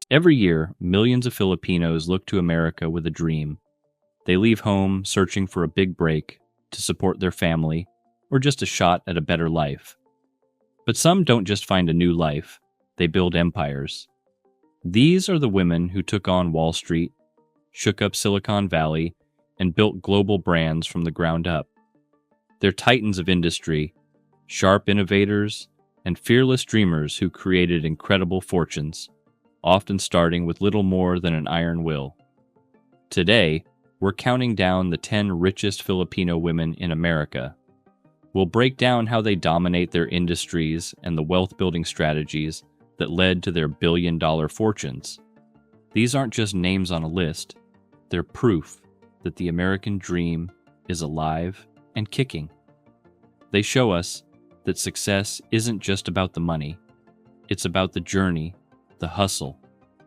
Every year, millions of Filipinos look to America with a dream. They leave home searching for a big break to support their family or just a shot at a better life. But some don't just find a new life, they build empires. These are the women who took on Wall Street, shook up Silicon Valley, and built global brands from the ground up. They're titans of industry, sharp innovators, and fearless dreamers who created incredible fortunes, often starting with little more than an iron will. Today, we're counting down the 10 richest Filipino women in America. We'll break down how they dominate their industries and the wealth-building strategies that led to their billion-dollar fortunes. These aren't just names on a list, they're proof that the American dream is alive and kicking. They show us that success isn't just about the money, it's about the journey, the hustle,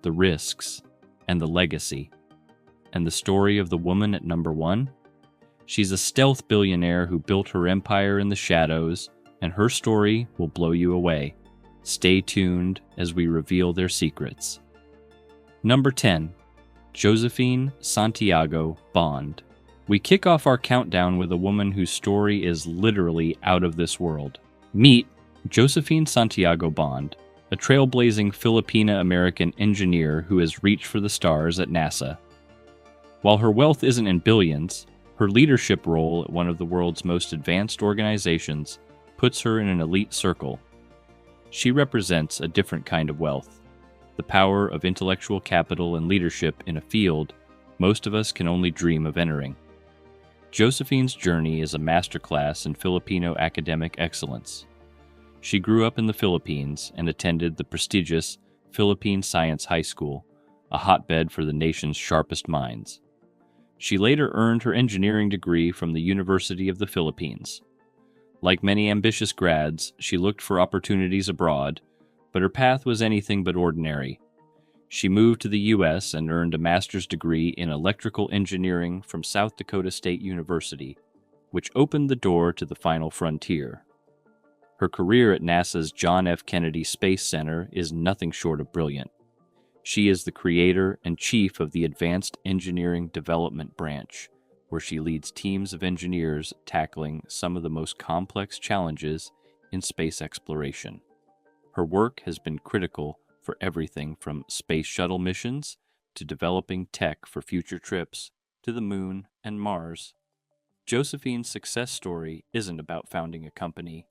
the risks, and the legacy. And the story of the woman at number one? She's a stealth billionaire who built her empire in the shadows, and her story will blow you away. Stay tuned as we reveal their secrets. Number 10. Josephine Santiago Bond. We kick off our countdown with a woman whose story is literally out of this world. Meet Josephine Santiago Bond, a trailblazing Filipina-American engineer who has reached for the stars at NASA. While her wealth isn't in billions, her leadership role at one of the world's most advanced organizations puts her in an elite circle. She represents a different kind of wealth, the power of intellectual capital and leadership in a field most of us can only dream of entering. Josephine's journey is a masterclass in Filipino academic excellence. She grew up in the Philippines and attended the prestigious Philippine Science High School, a hotbed for the nation's sharpest minds. She later earned her engineering degree from the University of the Philippines. Like many ambitious grads, she looked for opportunities abroad, but her path was anything but ordinary. She moved to the U.S. and earned a master's degree in electrical engineering from South Dakota State University, which opened the door to the final frontier. Her career at NASA's John F. Kennedy Space Center is nothing short of brilliant. She is the creator and chief of the Advanced Engineering Development Branch, where she leads teams of engineers tackling some of the most complex challenges in space exploration. Her work has been critical for everything from space shuttle missions to developing tech for future trips to the moon and Mars. Josephine's success story isn't about founding a company.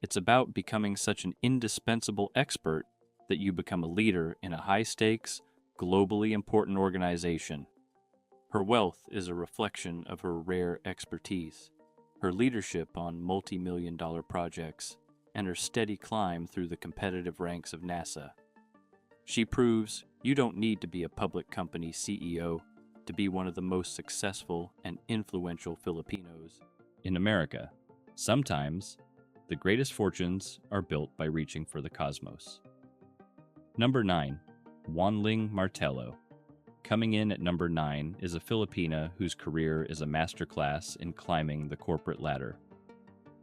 It's about becoming such an indispensable expert that you become a leader in a high-stakes, globally important organization. Her wealth is a reflection of her rare expertise, her leadership on multi-million-dollar projects, and her steady climb through the competitive ranks of NASA. She proves you don't need to be a public company CEO to be one of the most successful and influential Filipinos in America. Sometimes, the greatest fortunes are built by reaching for the cosmos. Number 9. Juanling Martello. Coming in at number 9 is a Filipina whose career is a masterclass in climbing the corporate ladder.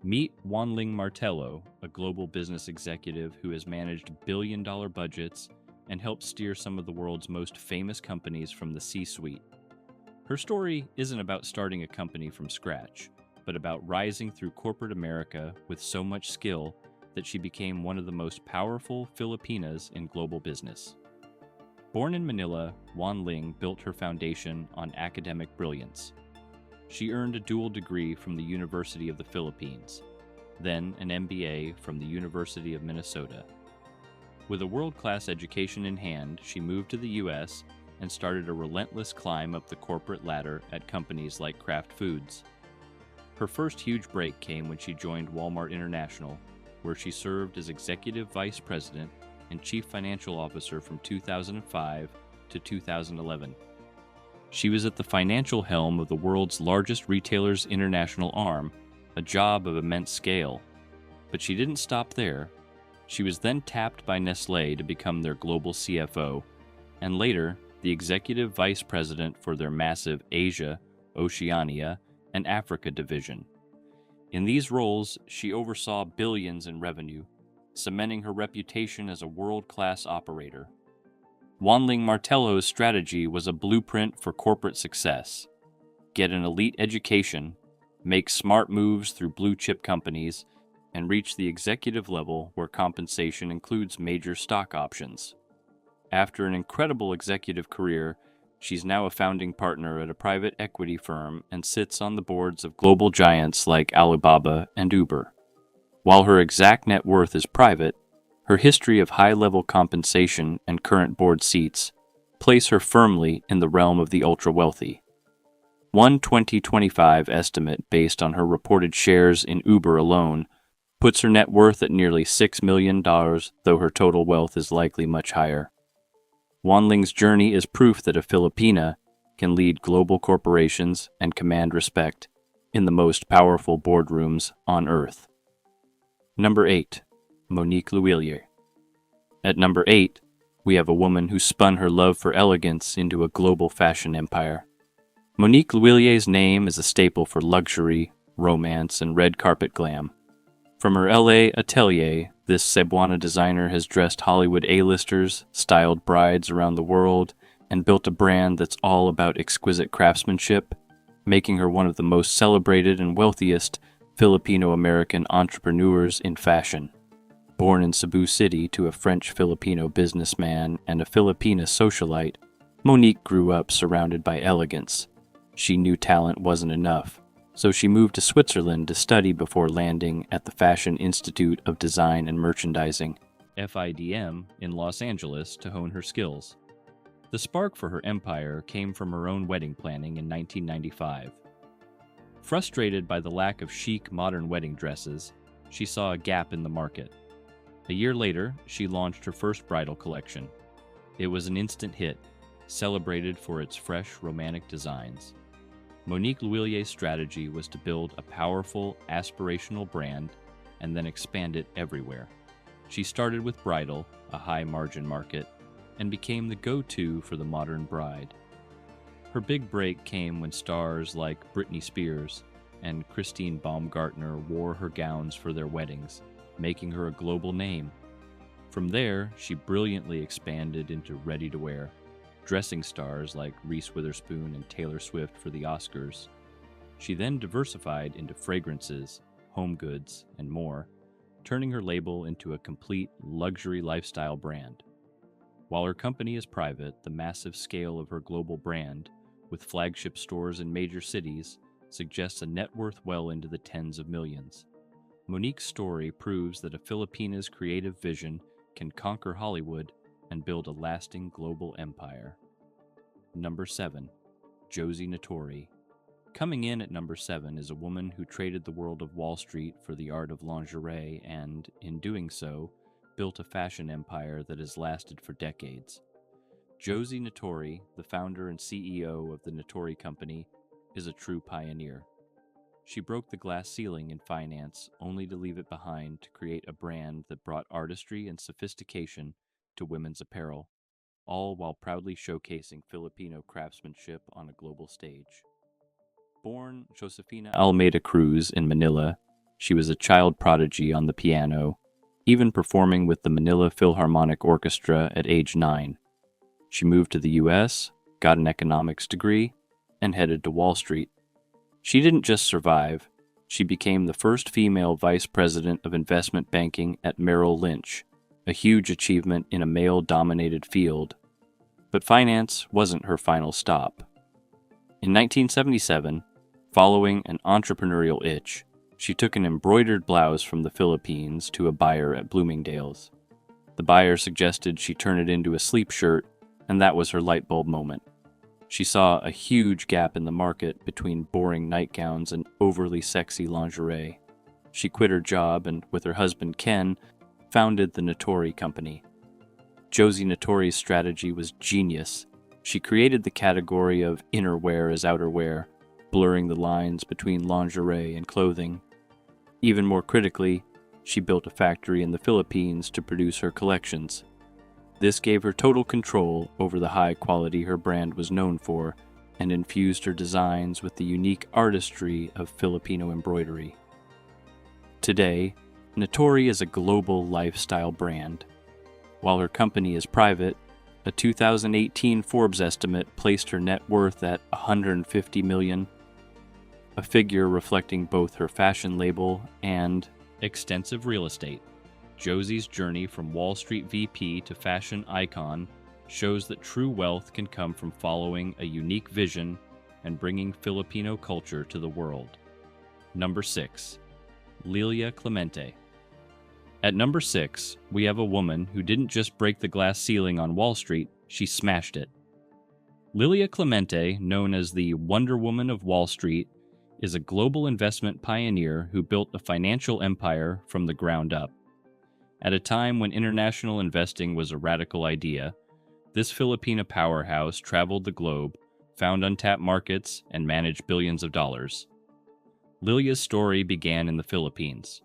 Meet Juanling Martello, a global business executive who has managed billion-dollar budgets and helped steer some of the world's most famous companies from the C-suite. Her story isn't about starting a company from scratch, but about rising through corporate America with so much skill that she became one of the most powerful Filipinas in global business. Born in Manila, Juanling built her foundation on academic brilliance. She earned a dual degree from the University of the Philippines, then an MBA from the University of Minnesota. With a world-class education in hand, she moved to the U.S. and started a relentless climb up the corporate ladder at companies like Kraft Foods. Her first huge break came when she joined Walmart International, where she served as Executive Vice President and Chief Financial Officer from 2005 to 2011. She was at the financial helm of the world's largest retailer's international arm, a job of immense scale. But she didn't stop there. She was then tapped by Nestlé to become their global CFO, and later the Executive Vice President for their massive Asia, Oceania, and Africa division. In these roles, she oversaw billions in revenue, cementing her reputation as a world-class operator. Wanling Martello's strategy was a blueprint for corporate success. Get an elite education, make smart moves through blue-chip companies, and reach the executive level where compensation includes major stock options. After an incredible executive career, she's now a founding partner at a private equity firm and sits on the boards of global giants like Alibaba and Uber. While her exact net worth is private, her history of high-level compensation and current board seats place her firmly in the realm of the ultra-wealthy. One 2025 estimate based on her reported shares in Uber alone puts her net worth at nearly $6 million, though her total wealth is likely much higher. Wanling's journey is proof that a Filipina can lead global corporations and command respect in the most powerful boardrooms on Earth. Number 8. Monique Lhuillier. At number 8, we have a woman who spun her love for elegance into a global fashion empire. Monique Lhuillier's name is a staple for luxury, romance, and red carpet glam. From her LA atelier, this Cebuana designer has dressed Hollywood A-listers, styled brides around the world, and built a brand that's all about exquisite craftsmanship, making her one of the most celebrated and wealthiest Filipino-American entrepreneurs in fashion. Born in Cebu City to a French-Filipino businessman and a Filipina socialite, Monique grew up surrounded by elegance. She knew talent wasn't enough, so she moved to Switzerland to study before landing at the Fashion Institute of Design and Merchandising, FIDM, in Los Angeles to hone her skills. The spark for her empire came from her own wedding planning in 1995. Frustrated by the lack of chic modern wedding dresses, she saw a gap in the market. A year later, she launched her first bridal collection. It was an instant hit, celebrated for its fresh, romantic designs. Monique Lhuillier's strategy was to build a powerful, aspirational brand and then expand it everywhere. She started with bridal, a high-margin market, and became the go-to for the modern bride. Her big break came when stars like Britney Spears and Christine Baumgartner wore her gowns for their weddings, making her a global name. From there, she brilliantly expanded into ready-to-wear, dressing stars like Reese Witherspoon and Taylor Swift for the Oscars. She then diversified into fragrances, home goods, and more, turning her label into a complete luxury lifestyle brand. While her company is private, the massive scale of her global brand, with flagship stores in major cities, suggests a net worth well into the tens of millions. Monique's story proves that a Filipina's creative vision can conquer Hollywood and build a lasting global empire. Number 7. Josie Nattori. Coming in at number 7 is a woman who traded the world of Wall Street for the art of lingerie and, in doing so, built a fashion empire that has lasted for decades. Josie Nattori, the founder and CEO of the Nattori Company, is a true pioneer. She broke the glass ceiling in finance only to leave it behind to create a brand that brought artistry and sophistication to women's apparel, all while proudly showcasing Filipino craftsmanship on a global stage. Born Josefina Almeida Cruz in Manila, she was a child prodigy on the piano, even performing with the Manila Philharmonic Orchestra at age 9. She moved to the U.S., got an economics degree, and headed to Wall Street. She didn't just survive, she became the first female vice president of investment banking at Merrill Lynch, a huge achievement in a male-dominated field. But finance wasn't her final stop. In 1977, following an entrepreneurial itch, she took an embroidered blouse from the Philippines to a buyer at Bloomingdale's. The buyer suggested she turn it into a sleep shirt, and that was her light bulb moment. She saw a huge gap in the market between boring nightgowns and overly sexy lingerie. She quit her job and, with her husband Ken, founded the Nattori Company. Josie Nattori's strategy was genius. She created the category of innerwear as outerwear, blurring the lines between lingerie and clothing. Even more critically, she built a factory in the Philippines to produce her collections. This gave her total control over the high quality her brand was known for and infused her designs with the unique artistry of Filipino embroidery. Today, Nattori is a global lifestyle brand. While her company is private, A 2018 Forbes estimate placed her net worth at $150 million, a figure reflecting both her fashion label and extensive real estate. Josie's journey from Wall Street VP to fashion icon shows that true wealth can come from following a unique vision and bringing Filipino culture to the world. Number 6. Lilia Clemente. At number 6, we have a woman who didn't just break the glass ceiling on Wall Street, she smashed it. Lilia Clemente, known as the Wonder Woman of Wall Street, is a global investment pioneer who built a financial empire from the ground up. At a time when international investing was a radical idea, this Filipina powerhouse traveled the globe, found untapped markets, and managed billions of dollars. Lilia's story began in the Philippines.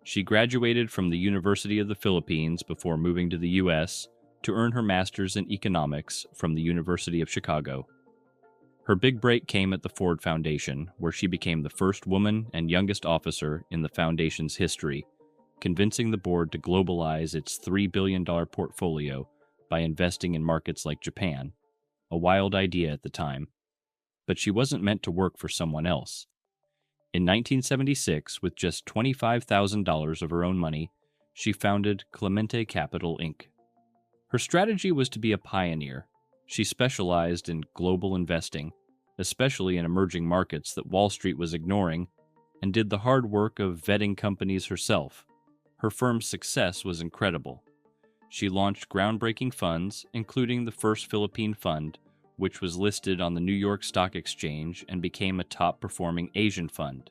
She graduated from the University of the Philippines before moving to the U.S. to earn her master's in economics from the University of Chicago. Her big break came at the Ford Foundation, where she became the first woman and youngest officer in the foundation's history, convincing the board to globalize its $3 billion portfolio by investing in markets like Japan, a wild idea at the time. But she wasn't meant to work for someone else. In 1976, with just $25,000 of her own money, she founded Clemente Capital, Inc. Her strategy was to be a pioneer. She specialized in global investing, especially in emerging markets that Wall Street was ignoring, and did the hard work of vetting companies herself. Her firm's success was incredible. She launched groundbreaking funds, including the first Philippine fund, which was listed on the New York Stock Exchange and became a top-performing Asian fund.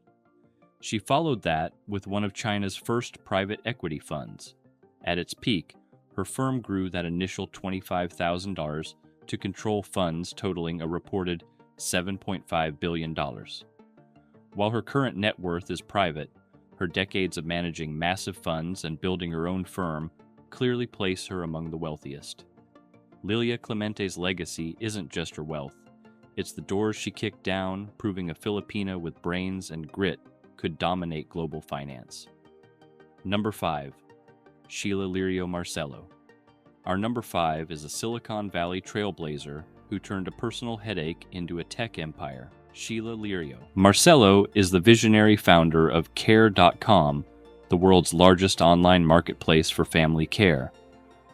She followed that with one of China's first private equity funds. At its peak, her firm grew that initial $25,000 to control funds totaling a reported $7.5 billion. While her current net worth is private, her decades of managing massive funds and building her own firm clearly place her among the wealthiest. Lilia Clemente's legacy isn't just her wealth. It's the doors she kicked down, proving a Filipina with brains and grit could dominate global finance. Number 5. Sheila Lirio Marcelo. Our number 5 is a Silicon Valley trailblazer who turned a personal headache into a tech empire, Sheila Lirio. Marcelo is the visionary founder of Care.com, the world's largest online marketplace for family care.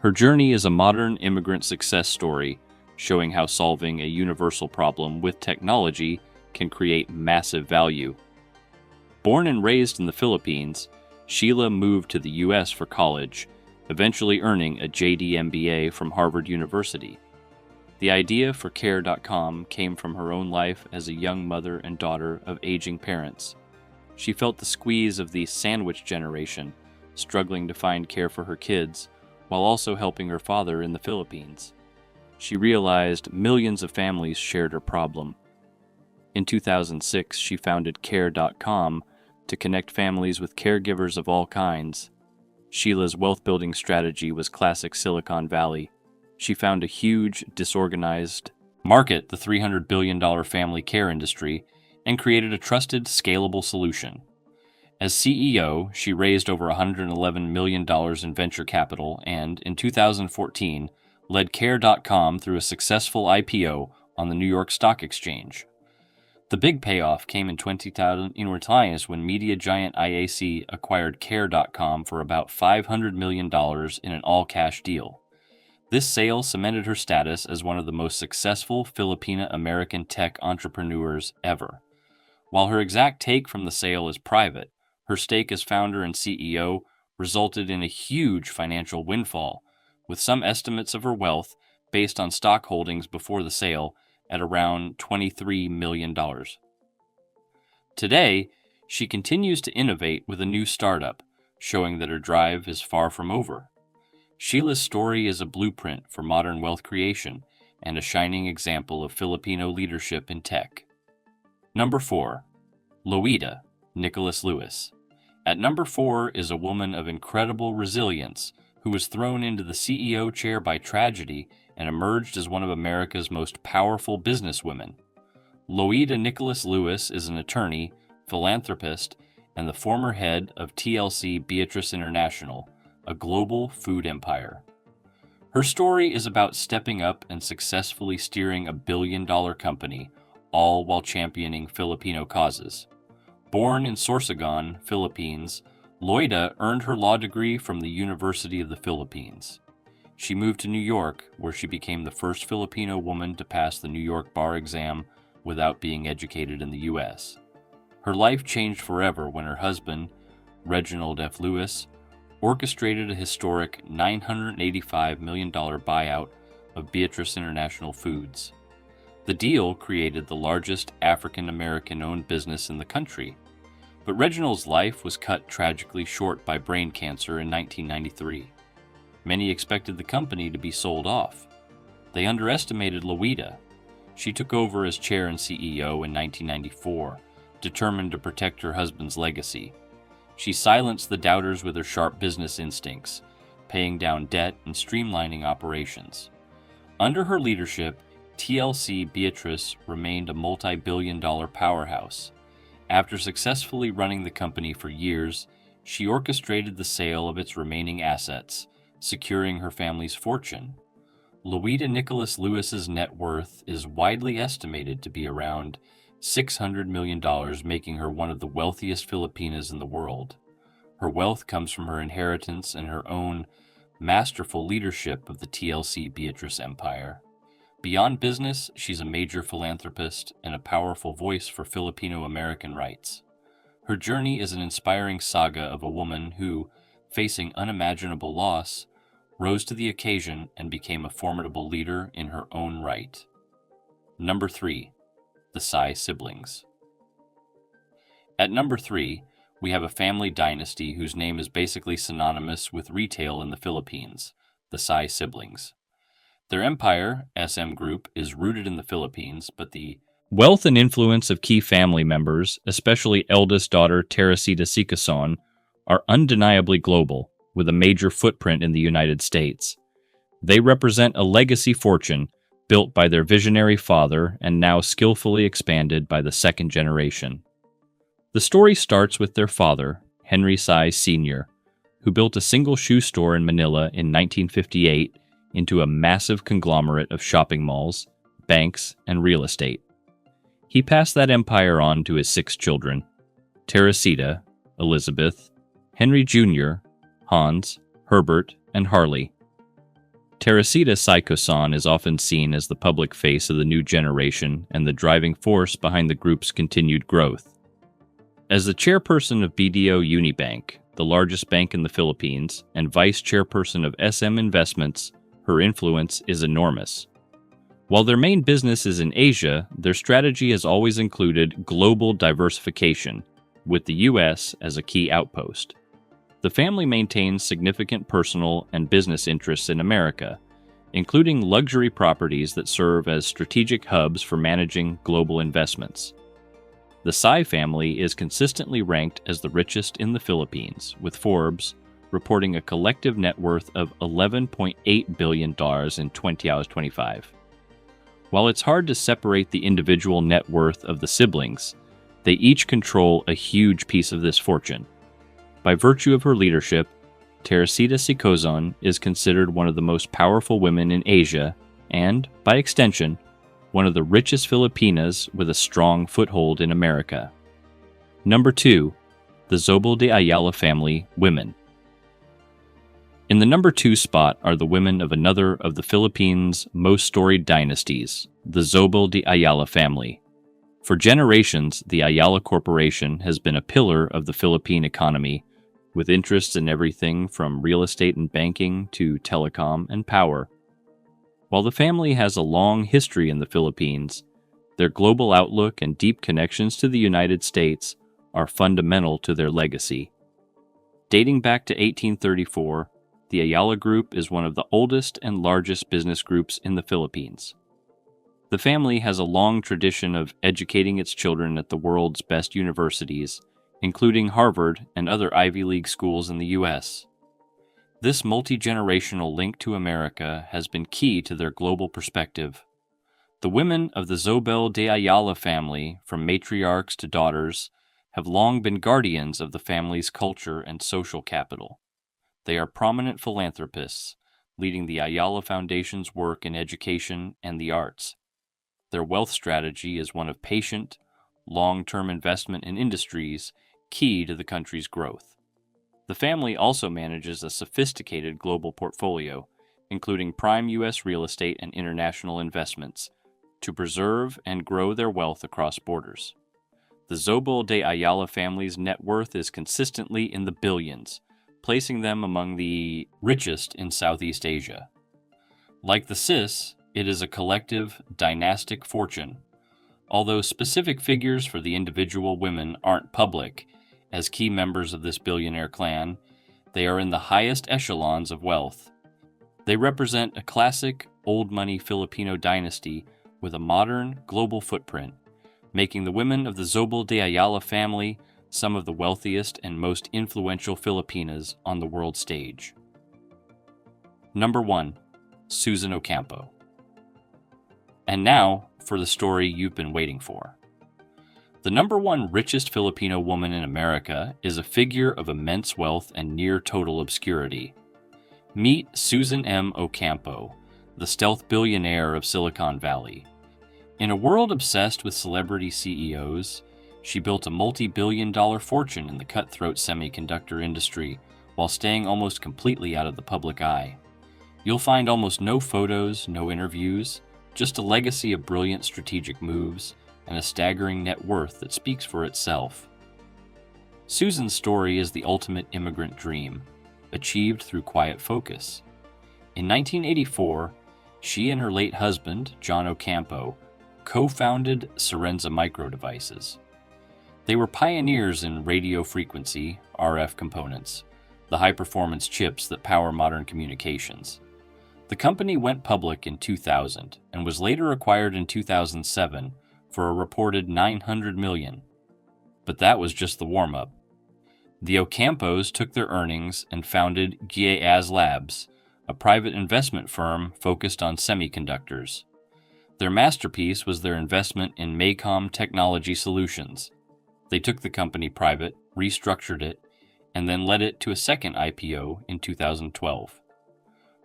Her journey is a modern immigrant success story, showing how solving a universal problem with technology can create massive value. Born and raised in the Philippines, Sheila moved to the U.S. for college, eventually earning a JD MBA from Harvard University. The idea for Care.com came from her own life as a young mother and daughter of aging parents. She felt the squeeze of the sandwich generation, struggling to find care for her kids, while also helping her father in the Philippines. She realized millions of families shared her problem. In 2006, she founded Care.com to connect families with caregivers of all kinds. Sheila's wealth-building strategy was classic Silicon Valley. She found a huge, disorganized market, the $300 billion family care industry, and created a trusted, scalable solution. As CEO, she raised over $111 million in venture capital and, in 2014, led Care.com through a successful IPO on the New York Stock Exchange. The big payoff came in 2020 when media giant IAC acquired Care.com for about $500 million in an all-cash deal. This sale cemented her status as one of the most successful Filipina-American tech entrepreneurs ever. While her exact take from the sale is private, her stake as founder and CEO resulted in a huge financial windfall, with some estimates of her wealth based on stock holdings before the sale at around $23 million. Today, she continues to innovate with a new startup, showing that her drive is far from over. Sheila's story is a blueprint for modern wealth creation and a shining example of Filipino leadership in tech. Number 4. Loida Nicholas Lewis. At number 4 is a woman of incredible resilience who was thrown into the CEO chair by tragedy and emerged as one of America's most powerful businesswomen. Loida Nicholas Lewis is an attorney, philanthropist, and the former head of TLC Beatrice International, a global food empire. Her story is about stepping up and successfully steering a billion-dollar company, all while championing Filipino causes. Born in Sorsogon, Philippines, Loida earned her law degree from the University of the Philippines. She moved to New York, where she became the first Filipino woman to pass the New York bar exam without being educated in the U.S. Her life changed forever when her husband, Reginald F. Lewis, orchestrated a historic $985 million buyout of Beatrice International Foods. The deal created the largest African-American-owned business in the country, but Reginald's life was cut tragically short by brain cancer in 1993. Many expected the company to be sold off. They underestimated Loida. She took over as chair and CEO in 1994, determined to protect her husband's legacy. She silenced the doubters with her sharp business instincts, paying down debt and streamlining operations. Under her leadership, TLC Beatrice remained a multi-billion-dollar powerhouse. After successfully running the company for years, she orchestrated the sale of its remaining assets, securing her family's fortune. Loida Nicholas Lewis's net worth is widely estimated to be around $600 million, making her one of the wealthiest Filipinas in the world. Her wealth comes from her inheritance and her own masterful leadership of the TLC Beatrice empire. Beyond business, she's a major philanthropist and a powerful voice for Filipino American rights. Her journey is an inspiring saga of a woman who, facing unimaginable loss, rose to the occasion and became a formidable leader in her own right. Number 3. The Tsai siblings. At number 3, we have a family dynasty whose name is basically synonymous with retail in the Philippines, the Tsai siblings. Their empire, SM Group, is rooted in the Philippines, but the wealth and influence of key family members, especially eldest daughter Teresita Sikason, are undeniably global, with a major footprint in the United States. They represent a legacy fortune built by their visionary father and now skillfully expanded by the second generation. The story starts with their father, Henry Tsai Sr., who built a single shoe store in Manila in 1958 into a massive conglomerate of shopping malls, banks, and real estate. He passed that empire on to his 6 children, Teresita, Elizabeth, Henry Jr., Hans, Herbert, and Harley. Teresita Saiko-san is often seen as the public face of the new generation and the driving force behind the group's continued growth. As the chairperson of BDO Unibank, the largest bank in the Philippines, and vice chairperson of SM Investments, her influence is enormous. While their main business is in Asia, their strategy has always included global diversification, with the U.S. as a key outpost. The family maintains significant personal and business interests in America, including luxury properties that serve as strategic hubs for managing global investments. The Tsai family is consistently ranked as the richest in the Philippines, with Forbes reporting a collective net worth of $11.8 billion in 20 hours 25. While it's hard to separate the individual net worth of the siblings, they each control a huge piece of this fortune. By virtue of her leadership, Teresita Sikason is considered one of the most powerful women in Asia and, by extension, one of the richest Filipinas with a strong foothold in America. Number 2. The Zobel de Ayala family women. In the number 2 spot are the women of another of the Philippines' most storied dynasties, the Zobel de Ayala family. For generations, the Ayala Corporation has been a pillar of the Philippine economy, with interests in everything from real estate and banking to telecom and power. While the family has a long history in the Philippines, their global outlook and deep connections to the United States are fundamental to their legacy. Dating back to 1834, the Ayala Group is one of the oldest and largest business groups in the Philippines. The family has a long tradition of educating its children at the world's best universities, including Harvard and other Ivy League schools in the U.S. This multi-generational link to America has been key to their global perspective. The women of the Zobel de Ayala family, from matriarchs to daughters, have long been guardians of the family's culture and social capital. They are prominent philanthropists, leading the Ayala Foundation's work in education and the arts. Their wealth strategy is one of patient, long-term investment in industries key to the country's growth. The family also manages a sophisticated global portfolio, including prime U.S. real estate and international investments, to preserve and grow their wealth across borders. The Zobel de Ayala family's net worth is consistently in the billions, placing them among the richest in Southeast Asia. Like the CIS, it is a collective, dynastic fortune. Although specific figures for the individual women aren't public, as key members of this billionaire clan, they are in the highest echelons of wealth. They represent a classic, old-money Filipino dynasty with a modern, global footprint, making the women of the Zobel de Ayala family some of the wealthiest and most influential Filipinas on the world stage. Number 1. Susan Ocampo. And now for the story you've been waiting for. The number 1 richest Filipino woman in America is a figure of immense wealth and near total obscurity. Meet Susan M. Ocampo, the stealth billionaire of Silicon Valley. In a world obsessed with celebrity CEOs, she built a multi-billion-dollar fortune in the cutthroat semiconductor industry while staying almost completely out of the public eye. You'll find almost no photos, no interviews, just a legacy of brilliant strategic moves and a staggering net worth that speaks for itself. Susan's story is the ultimate immigrant dream, achieved through quiet focus. In 1984, she and her late husband, John Ocampo, co-founded Serenza Microdevices. They were pioneers in radio frequency, RF components, the high-performance chips that power modern communications. The company went public in 2000 and was later acquired in 2007 for a reported $900 million. But that was just the warm-up. The Ocampos took their earnings and founded Giaz Labs, a private investment firm focused on semiconductors. Their masterpiece was their investment in MACOM Technology Solutions. They took the company private, restructured it, and then led it to a second IPO in 2012.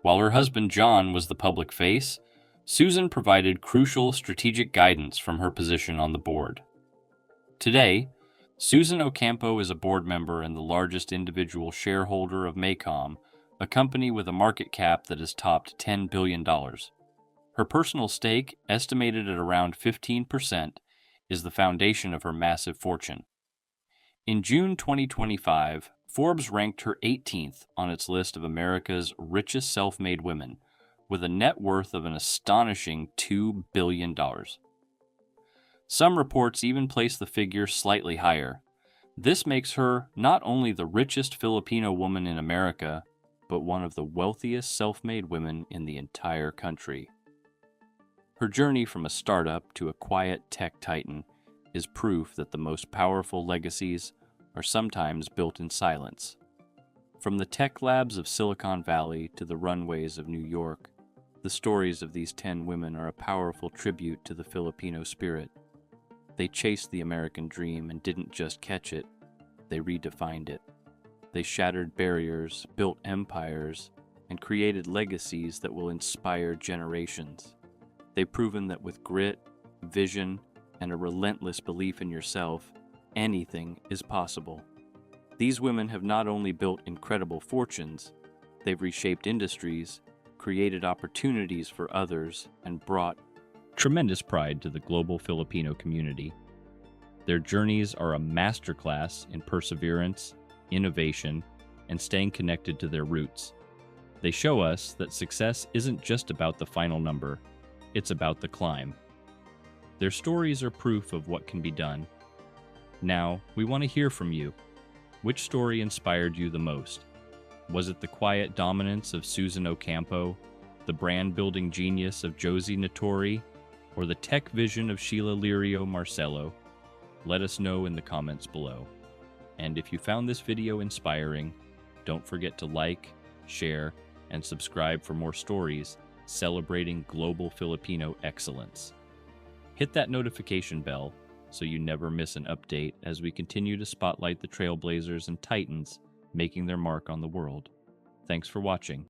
While her husband John was the public face, Susan provided crucial strategic guidance from her position on the board. Today, Susan Ocampo is a board member and the largest individual shareholder of MACOM, a company with a market cap that has topped $10 billion. Her personal stake, estimated at around 15%, is the foundation of her massive fortune. In June 2025, Forbes ranked her 18th on its list of America's richest self-made women, with a net worth of an astonishing $2 billion. Some reports even place the figure slightly higher. This makes her not only the richest Filipino woman in America, but one of the wealthiest self-made women in the entire country. Her journey from a startup to a quiet tech titan is proof that the most powerful legacies are sometimes built in silence. From the tech labs of Silicon Valley to the runways of New York, the stories of these 10 women are a powerful tribute to the Filipino spirit. They chased the American dream and didn't just catch it, they redefined it. They shattered barriers, built empires, and created legacies that will inspire generations. They've proven that with grit, vision, and a relentless belief in yourself, anything is possible. These women have not only built incredible fortunes, they've reshaped industries, created opportunities for others, and brought tremendous pride to the global Filipino community. Their journeys are a masterclass in perseverance, innovation, and staying connected to their roots. They show us that success isn't just about the final number, it's about the climb. Their stories are proof of what can be done. Now, we want to hear from you. Which story inspired you the most? Was it the quiet dominance of Susan Ocampo, the brand-building genius of Josie Nattori, or the tech vision of Sheila Lirio Marcello? Let us know in the comments below. And if you found this video inspiring, don't forget to like, share, and subscribe for more stories celebrating global Filipino excellence. Hit that notification bell so you never miss an update as we continue to spotlight the trailblazers and titans making their mark on the world. Thanks for watching.